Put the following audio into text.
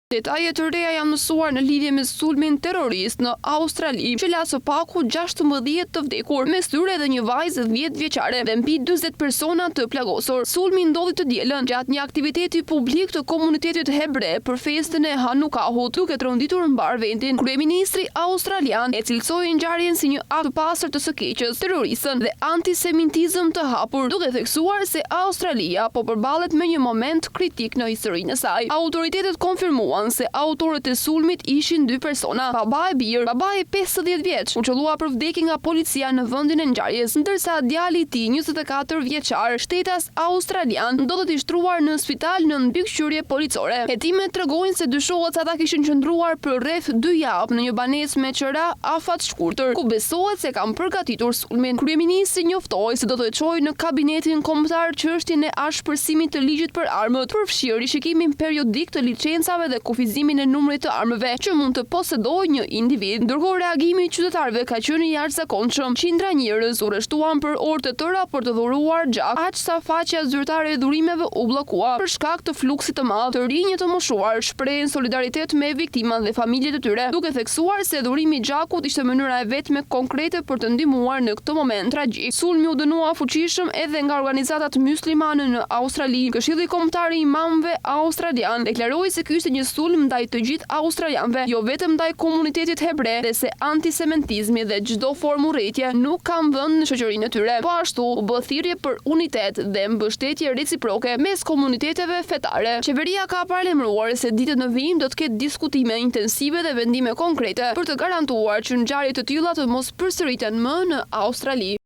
Detajet të reja janë mësuar në lidhje me sulmin terrorist në Australi, që la së paku 16 të vdekur, mes tyre edhe një vajzë 10 vjeçare dhe mbi 40 persona të plagosur. Sulmi ndodhi të dielën gjatë një aktiviteti publik të komunitetit hebre për festën e Hanukahut, duke tronditur mbar vendin. Kryeministri australian e cilësoi ngjarjen si një akt të pastër të së keqes, terroristën dhe antisemitizëm të hapur, duke theksuar se Australia po përballet me një moment kritik në historinë e saj. Autoritetet konfirmuan se autorët e sulmit ishin 2 persona, baba e birë, baba e 50 vjeç, u qellua për vdekje nga policia në vendin e ngjarjes, ndërsa djali i tij, 24 vjeçar, shtetas australian, ndodhet i shtruar në spital në mbikëqyrje policore. Hetimet tregojnë se dyshohet se ata kishin qëndruar për rreth 2 javë në një banesë me qira afat shkurtër, ku besohet se kanë përgatitur sulmin. Kryeministri njoftoi se do të çojë në kabinetin kombëtar çështjen e ashpërsimit të ligjit për armët, përfshirë rishikimin periodik të licencave dhe kufizimin e numrit të armëve që mund të posedojë një individ. Ndërkohë reagimi i qytetarëve ka qenë i jashtëzakonshëm. Qindra njerëz u rreshtuan për orë të tëra për të dhuruar gjak, aq sa faqja zyrtare e dhurimeve u bllokua për shkak të fluksit të madh. Të rinjë të moshuar shprehin solidaritet me viktimat dhe familjet e tyre, duke theksuar se dhurimi i gjakut ishte mënyra e vetme konkrete për të ndihmuar në këtë moment tragjik. Sulmi u dënua fuqishëm edhe nga organizatat myslimane në Australi. Këshilli Kombëtar i Imamëve Australian deklaroi se ky ishte një sulm ndaj të gjithë australianëve, jo vetëm ndaj komunitetit hebre, dhe se antisemitizmi dhe çdo formë urrëtie nuk kanë vend në shoqërinë e tyre. Po ashtu u bë thirrje për unitet dhe mbështetje reciproke mes komuniteteve fetare. Qeveria ka paralajmëruar se ditët në vijim do të ketë diskutime intensive dhe vendime konkrete për të garantuar që ngjarje të tilla të mos përsëriten më në Australi.